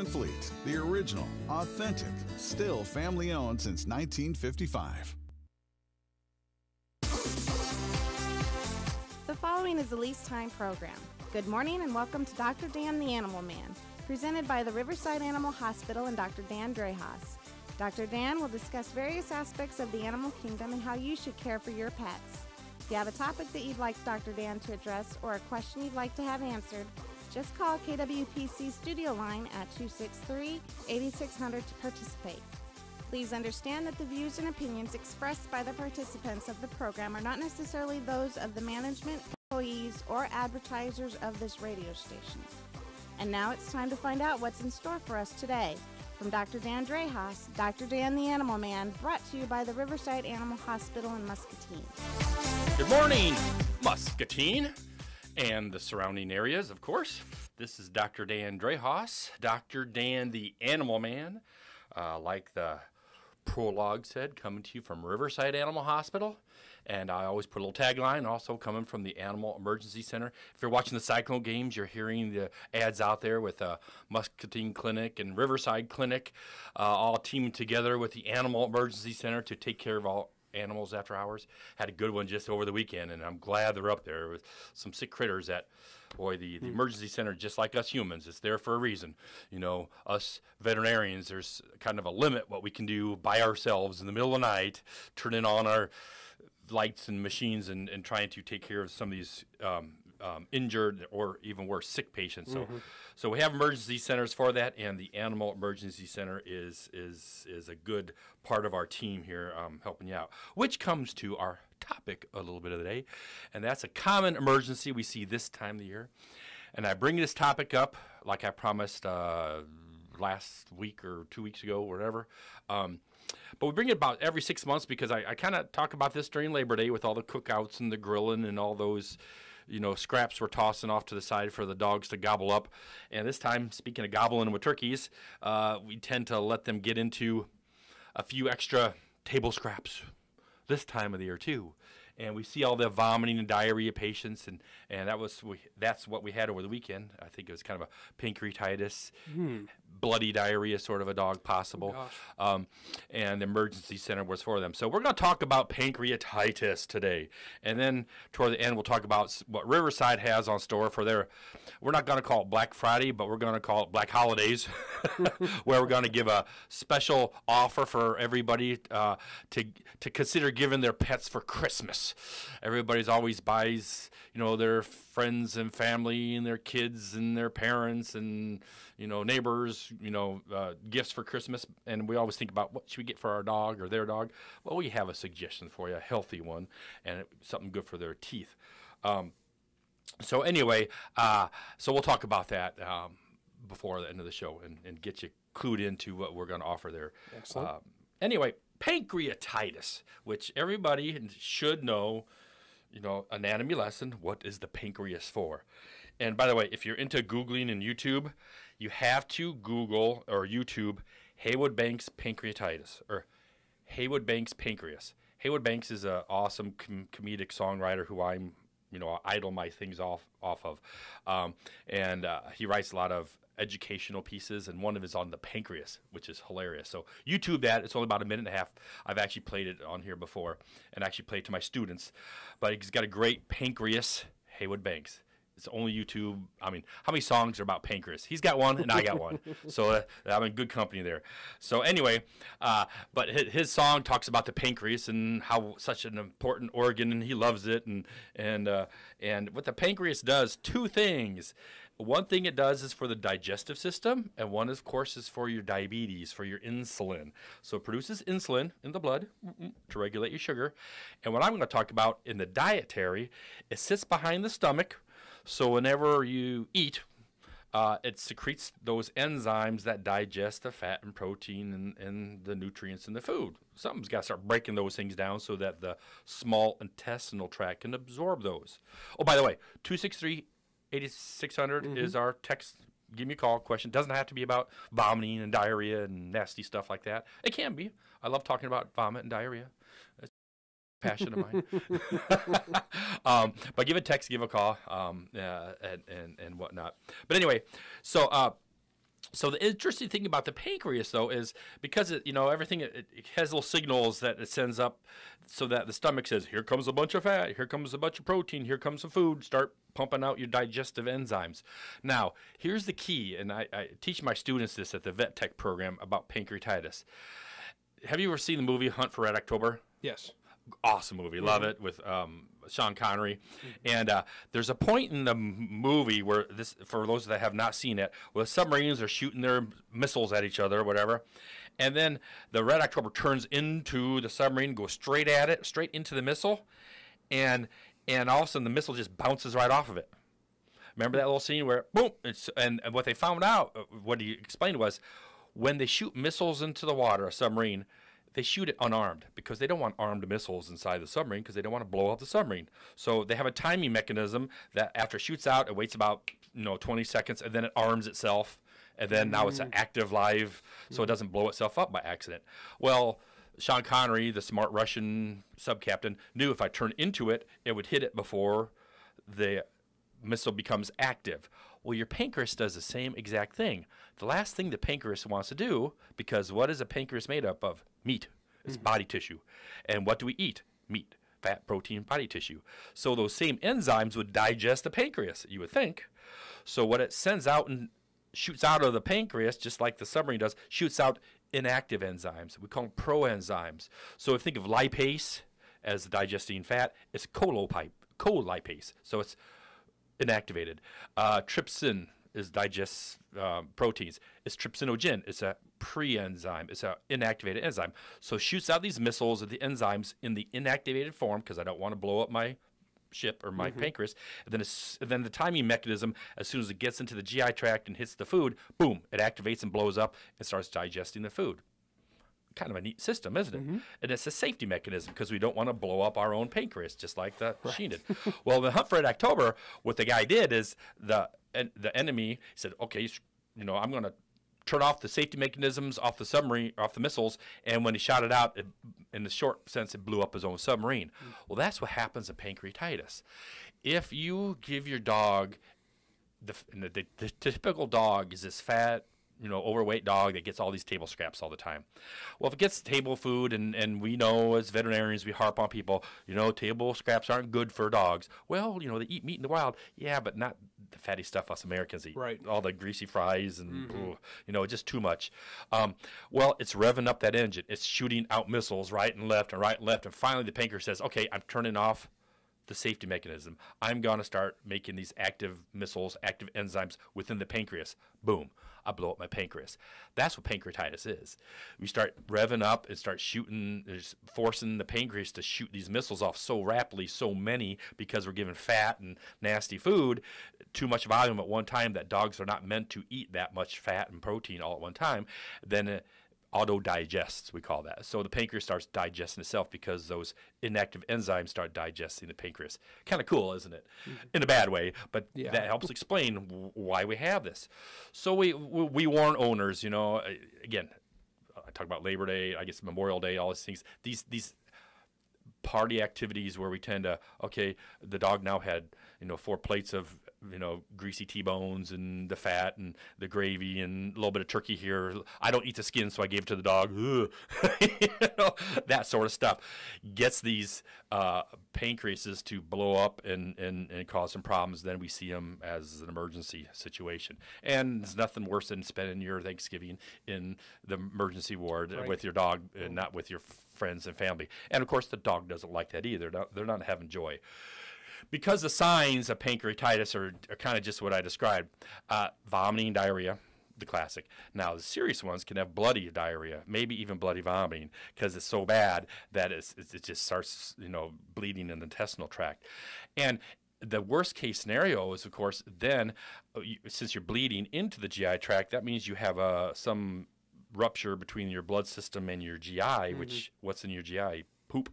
Fleet, the original, authentic, still family owned since 1955. The following is the Lease Time program. Good morning and welcome to Dr. Dan the Animal Man, presented by the Riverside Animal Hospital and Dr. Dan Drehas. Dr. Dan will discuss various aspects of the animal kingdom and how you should care for your pets. If you have a topic that you'd like Dr. Dan to address or a question you'd like to have answered, just call KWPC studio line at 263-8600 to participate. Please understand that the views and opinions expressed by the participants of the program are not necessarily those of the management, employees, or advertisers of this radio station. And now it's time to find out what's in store for us today. From Dr. Dan Drehas, Dr. Dan the Animal Man, brought to you by the Riverside Animal Hospital in Muscatine. Good morning, Muscatine, and the surrounding areas, of course. This is Dr. Dan Drehas, Dr. Dan the Animal Man, like the prologue said, coming to you from Riverside Animal Hospital. And I always put a little tagline, also coming from the Animal Emergency Center. If you're watching the Cyclone games, you're hearing the ads out there with Muscatine Clinic and Riverside Clinic, all teaming together with the Animal Emergency Center to take care of all animals after hours. Had a good one just over the weekend, and I'm glad they're up there with some sick critters that, boy, the emergency center, just like us humans, it's there for a reason. You know, us veterinarians, there's kind of a limit what we can do by ourselves in the middle of the night, turning on our lights and machines and trying to take care of some of these injured or even worse, sick patients. So we have emergency centers for that, and the Animal Emergency Center is a good part of our team here helping you out, which comes to our topic a little bit of the day, and that's a common emergency we see this time of the year. And I bring this topic up like I promised last week or 2 weeks ago, whatever. But we bring it about every 6 months because I kind of talk about this during Labor Day with all the cookouts and the grilling and all those, you know, scraps we're tossing off to the side for the dogs to gobble up. And this time, speaking of gobbling with turkeys, we tend to let them get into a few extra table scraps this time of the year too. And we see all the vomiting and diarrhea patients, and that's what we had over the weekend. I think it was kind of a pancreatitis, bloody diarrhea sort of a dog possible, and the emergency center was for them. So we're going to talk about pancreatitis today, and then toward the end we'll talk about what Riverside has on store for their, we're not going to call it Black Friday, but we're going to call it Black Holidays, where we're going to give a special offer for everybody to consider giving their pets for Christmas. Everybody's always buys, you know, their friends and family and their kids and their parents and, you know, neighbors, you know, gifts for Christmas. And we always think about what should we get for our dog or their dog. Well, we have a suggestion for you, a healthy one, and something good for their teeth. So anyway, so we'll talk about that before the end of the show and get you clued into what we're going to offer there. Excellent. Anyway, pancreatitis, which everybody should know, you know, anatomy lesson, what is the pancreas for? And by the way, if you're into Googling and YouTube, you have to Google or YouTube Haywood Banks pancreatitis or Haywood Banks pancreas. Haywood Banks is an awesome comedic songwriter who I'm, you know, idol my things off of. And he writes a lot of educational pieces, and one of it is on the pancreas, which is hilarious. So YouTube that. It's only about a minute and a half. I've actually played it on here before and actually played it to my students. But he's got a great pancreas, Haywood Banks. It's only YouTube. I mean, how many songs are about pancreas? He's got one, and I got one. So I'm in good company there. So anyway, but his song talks about the pancreas and how such an important organ, and he loves it. And what the pancreas does, two things. One thing it does is for the digestive system, and one, of course, is for your diabetes, for your insulin. So it produces insulin in the blood to regulate your sugar. And what I'm going to talk about in the dietary, it sits behind the stomach. So whenever you eat, it secretes those enzymes that digest the fat and protein and the nutrients in the food. Something's got to start breaking those things down so that the small intestinal tract can absorb those. Oh, by the way, 263-8600 is our text. Give me a call. Question. Doesn't have to be about vomiting and diarrhea and nasty stuff like that. It can be. I love talking about vomit and diarrhea. It's a passion of mine. But give a text, give a call, and whatnot. But anyway, so So the interesting thing about the pancreas, though, is because everything it has little signals that it sends up, so that the stomach says, "Here comes a bunch of fat. Here comes a bunch of protein. Here comes some food. Start pumping out your digestive enzymes." Now, here's the key, and I teach my students this at the Vet Tech program about pancreatitis. Have you ever seen the movie Hunt for Red October? Yes. Awesome movie, love it, with Sean Connery. And there's a point in the movie where this, for those that have not seen it, where the submarines are shooting their missiles at each other or whatever, and then the Red October turns into the submarine, goes straight at it, straight into the missile, and all of a sudden the missile just bounces right off of it. Remember that little scene where boom? And what they found out, what he explained was, when they shoot missiles into the water, a submarine, they shoot it unarmed because they don't want armed missiles inside the submarine because they don't want to blow up the submarine. So they have a timing mechanism that after it shoots out, it waits about 20 seconds, and then it arms itself, and then now it's an active live, so it doesn't blow itself up by accident. Well, Sean Connery, the smart Russian subcaptain, knew if I turned into it, it would hit it before the missile becomes active. Well, your pancreas does the same exact thing. The last thing the pancreas wants to do, because what is a pancreas made up of? Meat. It's body tissue. And what do we eat? Meat, fat, protein, body tissue. So those same enzymes would digest the pancreas, you would think. So what it sends out and shoots out of the pancreas, just like the submarine does, shoots out inactive enzymes. We call them proenzymes. So if you think of lipase as digesting fat, it's colipase. So it's inactivated. Trypsin digests proteins. It's trypsinogen. It's a pre-enzyme. It's an inactivated enzyme. So it shoots out these missiles of the enzymes in the inactivated form because I don't want to blow up my ship or my pancreas. And then the timing mechanism, as soon as it gets into the GI tract and hits the food, boom, it activates and blows up and starts digesting the food. Kind of a neat system, isn't it? And it's a safety mechanism because we don't want to blow up our own pancreas, just like the machine did. Well, the Hunt for Red October, what the guy did is the enemy said, "Okay, I'm going to turn off the safety mechanisms off the submarine, off the missiles," and when he shot it out, in the short sense, it blew up his own submarine. Well, that's what happens in pancreatitis. If you give your dog, the typical dog is this fat, overweight dog that gets all these table scraps all the time. Well, if it gets table food, and we know as veterinarians, we harp on people, table scraps aren't good for dogs. Well, they eat meat in the wild. Yeah, but not the fatty stuff us Americans eat. Right. All the greasy fries and, just too much. Well, it's revving up that engine. It's shooting out missiles right and left. And finally the pancreas says, "Okay, I'm turning off the safety mechanism. I'm going to start making these active missiles, active enzymes within the pancreas." Boom. I blow up my pancreas. That's what pancreatitis is. We start revving up and start shooting, forcing the pancreas to shoot these missiles off so rapidly, so many, because we're giving fat and nasty food, too much volume at one time, that dogs are not meant to eat that much fat and protein all at one time. Then it auto-digests, we call that. So the pancreas starts digesting itself because those inactive enzymes start digesting the pancreas. Kind of cool, isn't it? In a bad way, but that helps explain why we have this. So we warn owners, again, I talk about Labor Day, I guess Memorial Day, all these things. These party activities where we tend to, the dog now had, 4 plates of, greasy T-bones and the fat and the gravy and a little bit of turkey here. I don't eat the skin, so I gave it to the dog. That sort of stuff gets these pancreases to blow up and cause some problems. Then we see them as an emergency situation. And there's nothing worse than spending your Thanksgiving in the emergency ward with your dog and not with your friends and family. And, of course, the dog doesn't like that either. They're not having joy. Because the signs of pancreatitis are kind of just what I described. Vomiting, diarrhea, the classic. Now, the serious ones can have bloody diarrhea, maybe even bloody vomiting, because it's so bad that it just starts, bleeding in the intestinal tract. And the worst case scenario is, of course, then, since you're bleeding into the GI tract, that means you have some rupture between your blood system and your GI, which, what's in your GI? Poop,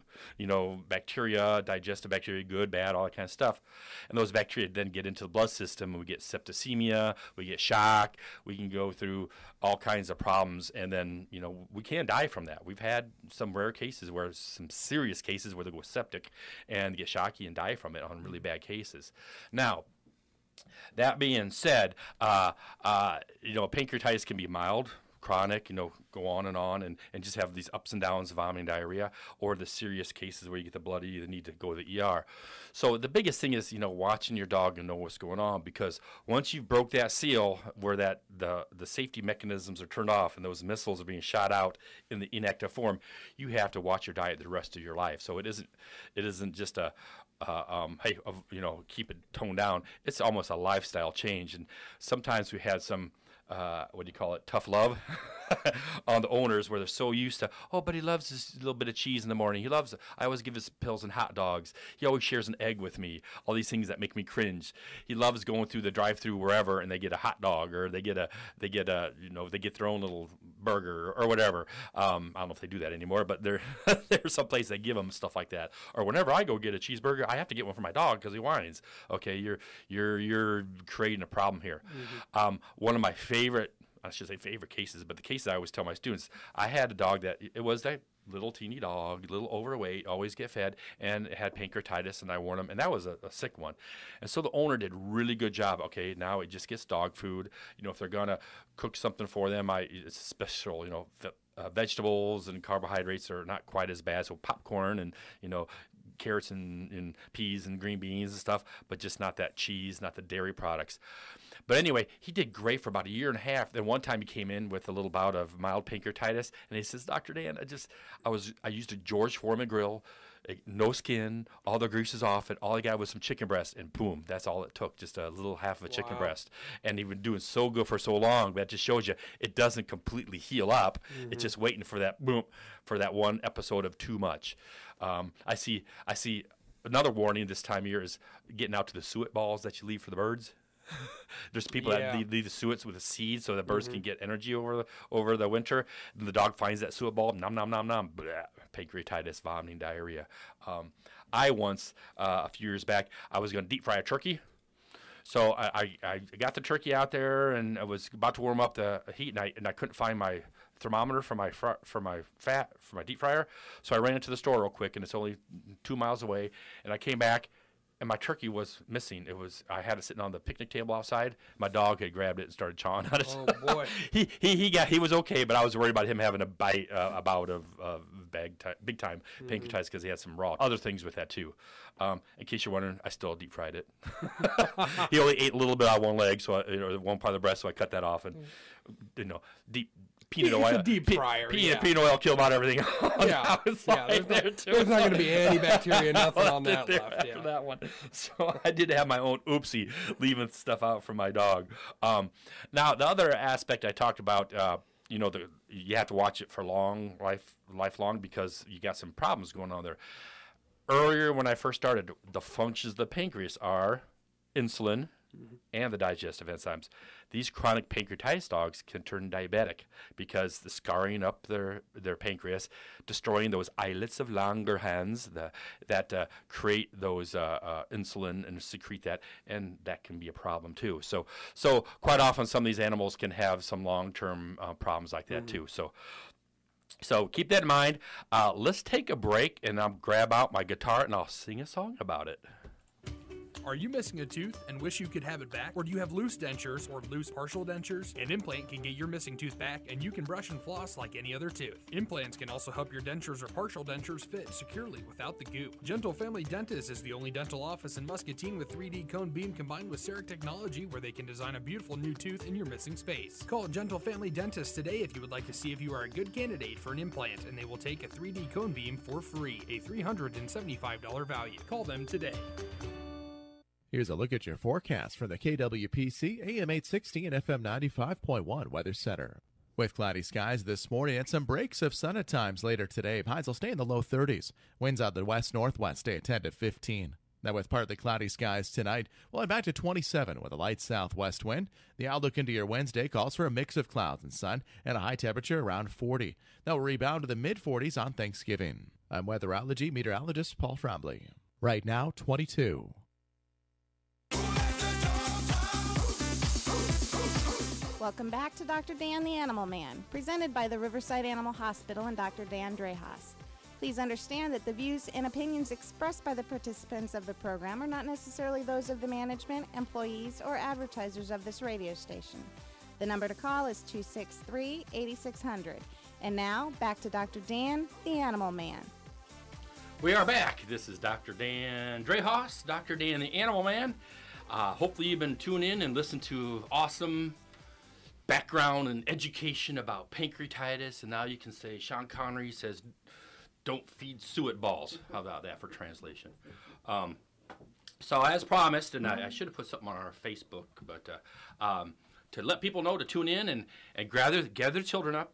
bacteria, digestive bacteria, good, bad, all that kind of stuff. And those bacteria then get into the blood system, and we get septicemia, we get shock, we can go through all kinds of problems, and then, we can die from that. We've had some rare cases some serious cases where they go septic and get shocky and die from it on really bad cases. Now, That being said, pancreatitis can be mild, chronic, go on and just have these ups and downs, vomiting, diarrhea, or the serious cases where you get the blood, you either need to go to the ER. So the biggest thing is, watching your dog and know what's going on, because once you've broke that seal where the safety mechanisms are turned off and those missiles are being shot out in the inactive form, you have to watch your diet the rest of your life. So it isn't just keep it toned down. It's almost a lifestyle change. And sometimes we had some, tough love on the owners, where they're so used to, but he loves this little bit of cheese in the morning. I always give his pills and hot dogs. He always shares an egg with me. All these things that make me cringe. He loves going through the drive-through wherever, and they get a hot dog, or they get their own little burger or whatever. I don't know if they do that anymore, but there's some place that give them stuff like that. Or whenever I go get a cheeseburger, I have to get one for my dog because he whines. Okay, you're creating a problem here. Mm-hmm. One of my favorite cases, but the cases I always tell my students, I had a dog that it was that little teeny dog, little overweight, always get fed, and it had pancreatitis, and I warned him, and that was a sick one. And so the owner did a really good job. Okay, now it just gets dog food. If they're going to cook something for them, it's special, vegetables and carbohydrates are not quite as bad, so popcorn and, carrots and peas and green beans and stuff, but just not that cheese, not the dairy products. But anyway, he did great for about a year and a half. Then one time he came in with a little bout of mild pancreatitis, and he says, Dr. Dan, I used a George Foreman grill, no skin, all the grease is off it. All I got was some chicken breast, and boom, that's all it took, just a little half of a chicken breast. And he'd been doing so good for so long, that just shows you it doesn't completely heal up. Mm-hmm. It's just waiting for that boom, for that one episode of too much. I see another warning this time of year is getting out to the suet balls that you leave for the birds. There's people that leave the suets with a seed so the birds can get energy over the winter. And the dog finds that suet ball, nom, nom, nom, nom, blah, pancreatitis, vomiting, diarrhea. I once, a few years back, I was going to deep fry a turkey. So I got the turkey out there, and I was about to warm up the heat, and I couldn't find my thermometer for my deep fryer. So I ran into the store real quick, and it's only 2 miles away, and I came back, and my turkey was missing. I had it sitting on the picnic table outside. My dog had grabbed it and started chawing on it. Oh boy! he was okay, but I was worried about him having a bout of big time pancreatitis, because he had some raw other things with that too. In case you're wondering, I still deep fried it. He only ate a little bit out of one leg, so one part of the breast, so I cut that off, and deep. Peanut oil. Deep fryer. Peanut oil killed about everything. There's not going to be any bacteria, nothing on that left. After that one. So I did have my own oopsie leaving stuff out for my dog. Now, the other aspect I talked about, you have to watch it for lifelong, because you got some problems going on there. Earlier, when I first started, the functions of the pancreas are insulin and the digestive enzymes. These chronic pancreatitis dogs can turn diabetic because the scarring up their pancreas, destroying those islets of Langerhans that create those insulin and secrete that, and that can be a problem too. So quite often some of these animals can have some long-term problems like that too. So keep that in mind. Let's take a break, and I'll grab out my guitar and I'll sing a song about it. Are you missing a tooth and wish you could have it back? Or do you have loose dentures or loose partial dentures? An implant can get your missing tooth back, and you can brush and floss like any other tooth. Implants can also help your dentures or partial dentures fit securely without the goo. Gentle Family Dentist is the only dental office in Muscatine with 3D cone beam combined with CEREC technology, where they can design a beautiful new tooth in your missing space. Call Gentle Family Dentist today if you would like to see if you are a good candidate for an implant, and they will take a 3D cone beam for free, a $375 value. Call them today. Here's a look at your forecast for the KWPC AM 860 and FM 95.1 Weather Center. With cloudy skies this morning and some breaks of sun at times later today, highs will stay in the low 30s. Winds out the west-northwest stay at 10 to 15. Now with partly cloudy skies tonight, we'll head back to 27 with a light southwest wind. The outlook into your Wednesday calls for a mix of clouds and sun and a high temperature around 40. That will rebound to the mid-40s on Thanksgiving. I'm weatherology meteorologist Paul Frombley. Right now, 22. Welcome back to Dr. Dan the Animal Man, presented by the Riverside Animal Hospital and Dr. Dan Drehas. Please understand that the views and opinions expressed by the participants of the program are not necessarily those of the management, employees, or advertisers of this radio station. The number to call is 263-8600. And now, back to Dr. Dan, the Animal Man. We are back. This is Dr. Dan Drehos, Dr. Dan, the Animal Man. Hopefully you've been tuning in and listened to awesome background and education about pancreatitis. And now you can say, Sean Connery says, don't feed suet balls. How about that for translation? So as promised, and I should have put something on our Facebook, but to let people know to tune in and gather the children up,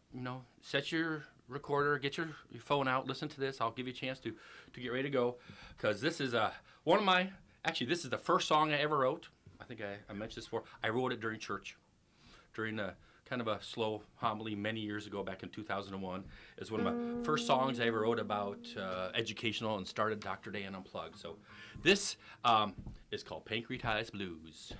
set your recorder, get your phone out, listen to this. I'll give you a chance to get ready to go, because this is this is the first song I ever wrote. I think I mentioned this before. I wrote it during church, during a kind of a slow homily many years ago, back in 2001. It's one of my first songs I ever wrote about educational, and started Dr. Dan Unplugged. So this is called Pancreatitis Blues.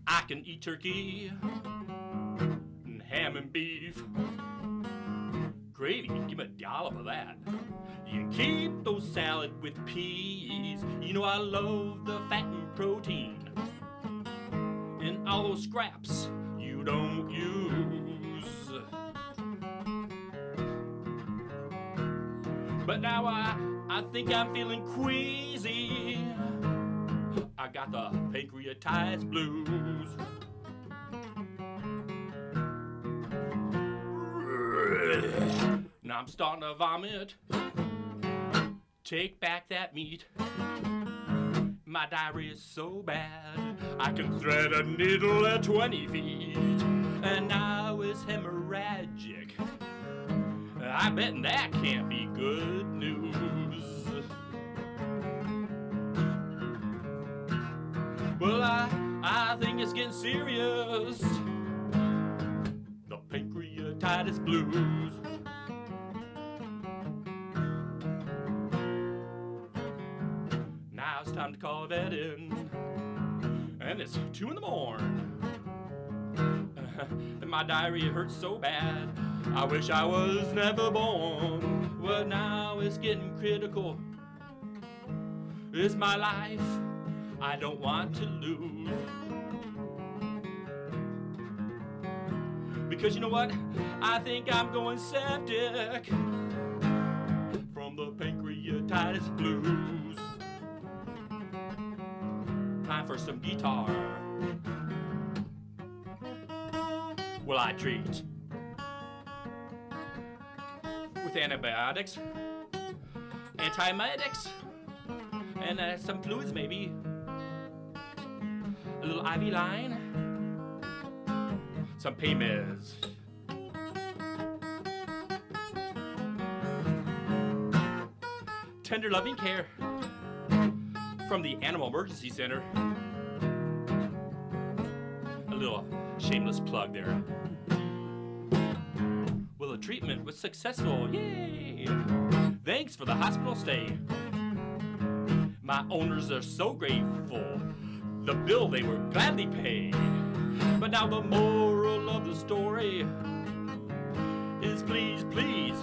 I can eat turkey and ham and beef. Gravy, give me a dollop of that. You can keep those salad with peas. I love the fat and protein. And all those scraps you don't use. But now I think I'm feeling queasy. I got the pancreatitis blues. Now I'm starting to vomit. Take back that meat. My diarrhea is so bad I can thread a needle at 20 feet. And now it's hemorrhagic. I bet that can't be good news. Well, I think it's getting serious. The pancreatitis blues. Now it's time to call a vet in, and it's 2 in the morning. And my diarrhea hurts so bad, I wish I was never born. Well, now it's getting critical. It's my life I don't want to lose. Because you know what? I think I'm going septic from the pancreatitis blues. Time for some guitar. Well, I treat with antibiotics, antiemetics, and some fluids maybe. A little IV line, some pain meds. Tender loving care from the Animal Emergency Center. A little shameless plug there. Well, the treatment was successful, yay! Thanks for the hospital stay. My owners are so grateful. The bill they would gladly pay. But now the moral of the story is please, please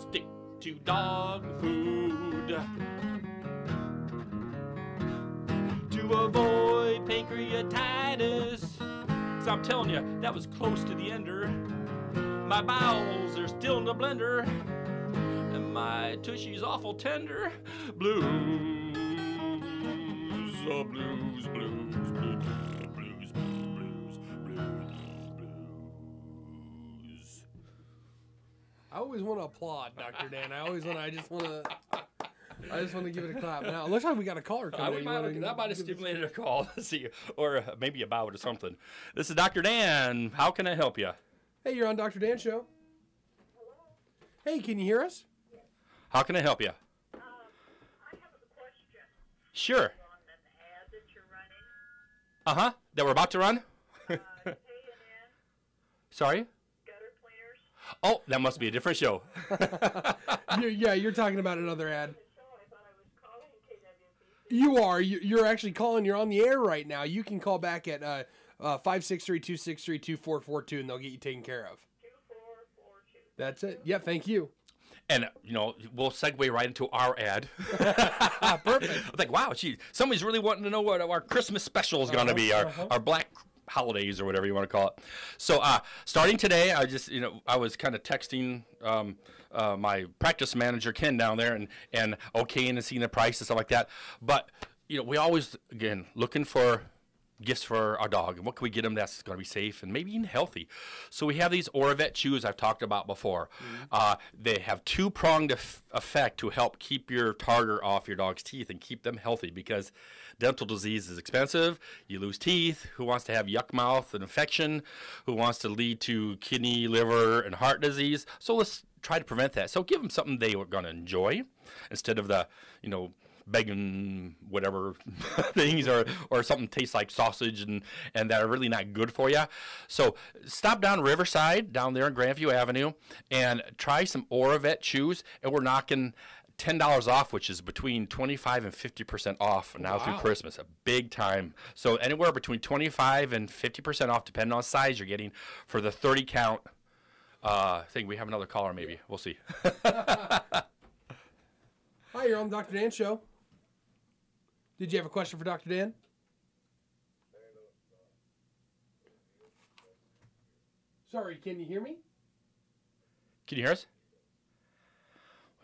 stick to dog food to avoid pancreatitis. So I'm telling you, that was close to the ender. My bowels are still in the blender, and my tushy's awful tender. Blues, oh blues, blues, blues, blues, blues, blues. I always want to applaud, Dr. Dan. I just want to give it a clap. Now, it looks like we got a caller coming in. That might have stimulated a call. Let's see, or maybe a bout or something. This is Dr. Dan. How can I help you? Hey, you're on Dr. Dan Show. Hello? Hey, can you hear us? How can I help you? I have a question. Sure. On an ad that you're running, Uh-huh. That we're about to run? K&N, Sorry? gutter cleaners. Oh, that must be a different show. You're talking about another ad. So I thought You are. You're actually calling. You're on the air right now. You can call back at 563-263-2442, and they'll get you taken care of. 2442. That's it. Yeah, thank you. And, we'll segue right into our ad. Perfect. I was like, wow, somebody's really wanting to know what our Christmas special is going to be, our Black holidays or whatever you want to call it. So starting today, I was kind of texting my practice manager, Ken, down there and okaying and seeing the price and stuff like that. But, we always, again, looking for gifts for our dog, and what can we get them that's going to be safe and maybe even healthy. So we have these Oravet chews I've talked about before. They have two-pronged effect to help keep your tartar off your dog's teeth and keep them healthy, because dental disease is expensive. You lose teeth. Who wants to have yuck mouth and infection? Who wants to lead to kidney, liver, and heart disease? So let's try to prevent that. So give them something they are going to enjoy instead of the, bacon, whatever things, or something tastes like sausage and that are really not good for you. So stop down Riverside, down there on Grandview Avenue, and try some Oravet chews, and we're knocking $10 off, which is between 25 and 50% off now through Christmas. A big time. So anywhere between 25 and 50% off, depending on size you're getting, for the 30 count. I think we have another caller, maybe. We'll see. Hi, you're on the Dr. Dan Show. Did you have a question for Dr. Dan? Sorry, can you hear me? Can you hear us?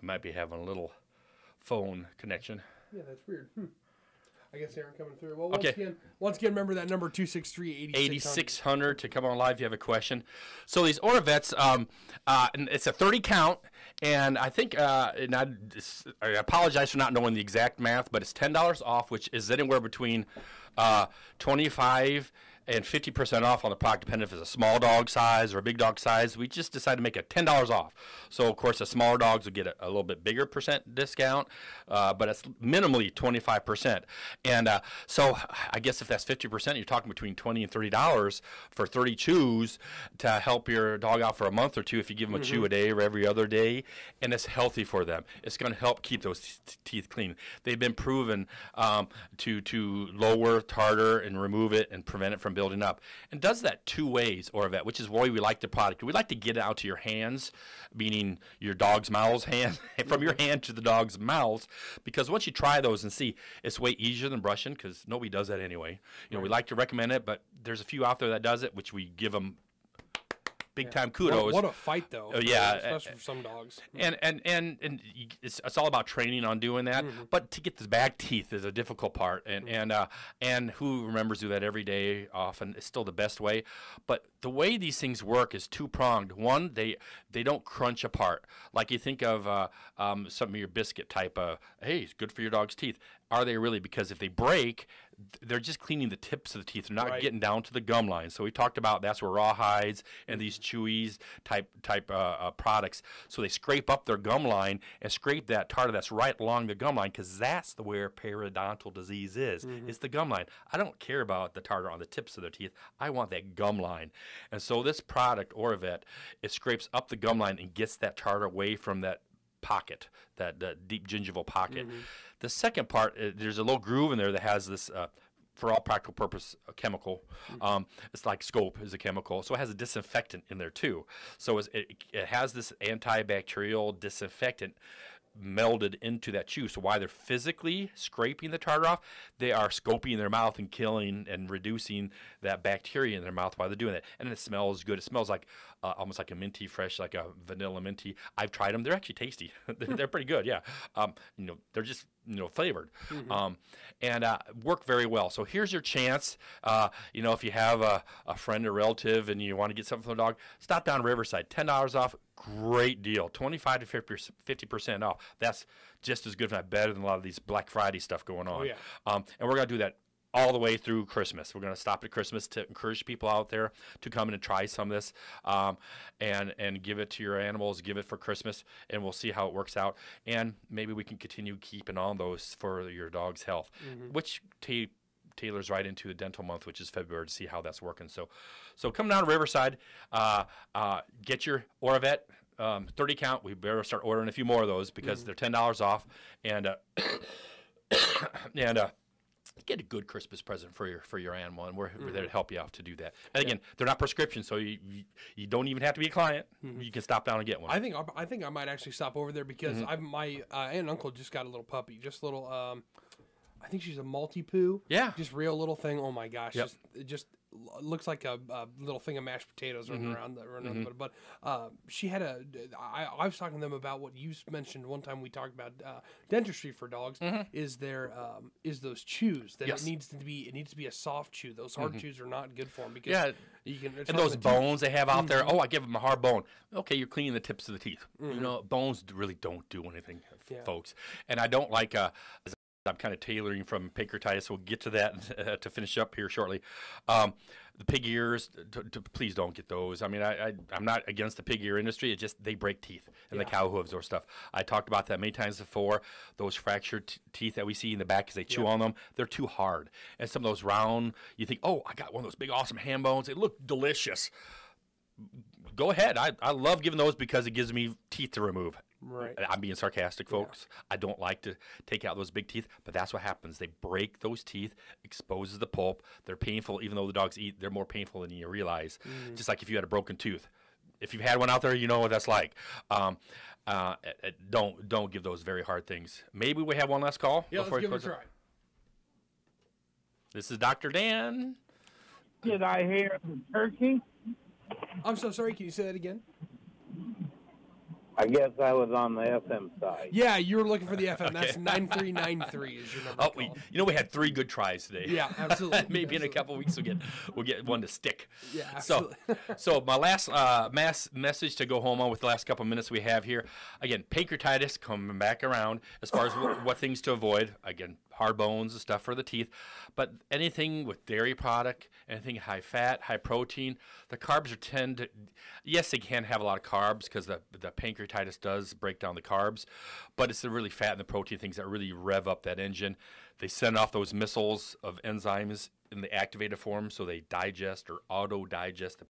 We might be having a little phone connection. Yeah, that's weird. I guess they aren't coming through. Well, Okay. once again, remember that number 263-8600 to come on live if you have a question. So these Oravets, and it's a 30 count, and I think, and I apologize for not knowing the exact math, but it's $10 off, which is anywhere between 25 and 50% off on the product, depending if it's a small dog size or a big dog size. We just decided to make it $10 off. So, of course, the smaller dogs will get a little bit bigger percent discount, but it's minimally 25%. And so I guess if that's 50%, you're talking between $20 and $30 for 30 chews to help your dog out for a month or two if you give them a chew a day or every other day, and it's healthy for them. It's going to help keep those teeth clean. They've been proven to lower tartar and remove it and prevent it from building up, and does that two ways, Oravet, which is why we like the product. We like to get it out to your hands, meaning your dog's mouth's hand, from your hand to the dog's mouth, because once you try those and see, it's way easier than brushing, because nobody does that anyway. We like to recommend it, but there's a few out there that does it, which we give them big time kudos. What a fight, though. Especially for some dogs. And it's all about training on doing that. But to get the back teeth is a difficult part. And who remembers do that every day? Often it's still the best way. But the way these things work is two-pronged. One, they don't crunch apart. Like you think of some of your biscuit type of, hey, it's good for your dog's teeth. Are they really? Because if they break, they're just cleaning the tips of the teeth. They're not getting down to the gum line. So we talked about that's where rawhides and these chewies type products. So they scrape up their gum line and scrape that tartar that's right along the gum line, because that's where periodontal disease is. It's the gum line. I don't care about the tartar on the tips of their teeth. I want that gum line. And so this product, Oravet, it scrapes up the gum line and gets that tartar away from that pocket, that deep gingival pocket. The second part, there's a little groove in there that has this, for all practical purpose, a chemical. It's like Scope is a chemical, so it has a disinfectant in there too. So it has this antibacterial disinfectant melded into that chew. So while they're physically scraping the tartar off, they are scoping their mouth and killing and reducing that bacteria in their mouth while they're doing it. And it smells good. It smells like almost like a minty fresh, like a vanilla minty. I've tried them. They're actually tasty. They're pretty good, yeah. They're just flavored, and work very well. So here's your chance. If you have a friend or relative and you want to get something for the dog, stop down Riverside. $10 off. Great deal. 25 to 50% off. That's just as good, if not better, than a lot of these Black Friday stuff going on. And we're going to do that all the way through Christmas. We're going to stop at Christmas to encourage people out there to come in and try some of this, and give it to your animals, give it for Christmas, and we'll see how it works out. And maybe we can continue keeping on those for your dog's health, which tailors right into the dental month, which is February, to see how that's working. So come down to Riverside, get your Oravet 30 count. We better start ordering a few more of those, because they're $10 off, and and get a good Christmas present for your animal, and we're there to help you out to do that. And again, they're not prescription, so you don't even have to be a client. You can stop down and get one. I think I might actually stop over there because my aunt and uncle just got a little puppy, just a little. I think she's a Maltipoo. Yeah. Just real little thing. Oh my gosh. Yep. Just looks like a little thing of mashed potatoes running around. But she had I was talking to them about what you mentioned one time we talked about dentistry for dogs. Is those chews that Yes. it needs to be a soft chew. Those hard chews are not good for them because Yeah. you can And those bones they have out there, I give them a hard bone. Okay, you're cleaning the tips of the teeth. You know, bones really don't do anything, folks. And I don't like, I'm kind of tailoring from pancreatitis. We'll get to that to finish up here shortly. The pig ears, please don't get those. I mean, I'm not against the pig ear industry. It's just they break teeth and the cow hooves or stuff. I talked about that many times before. Those fractured teeth that we see in the back as they chew on them, they're too hard. And some of those round, you think, oh, I got one of those big awesome ham bones. They look delicious. Go ahead. I love giving those because it gives me teeth to remove. Right. I'm being sarcastic, folks. I don't like to take out those big teeth, but that's what happens. They break those teeth, exposes the pulp. They're painful. Even though the dogs eat, they're more painful than you realize. Just like if you had a broken tooth. If you've had one out there, you know what that's like. Don't give those very hard things. Maybe we have one last call. Yeah, let's give it a try. This is Dr. Dan. Did I hear the turkey? I'm so sorry. Can you say that again? I guess I was on the FM side. Yeah, you were looking for the FM. That's 9393 is your number. Oh, we had 3 good tries today. Yeah, absolutely. Maybe in a couple weeks we'll get one to stick. Yeah, absolutely. So my last message to go home on with the last couple minutes we have here. Again, pancreatitis coming back around as far as what things to avoid. Again, hard bones and stuff for the teeth. But anything with dairy product, anything high fat, high protein, the carbs yes, they can have a lot of carbs because the pancreatitis does break down the carbs, but it's the really fat and the protein things that really rev up that engine. They send off those missiles of enzymes in the activated form so they digest or auto-digest the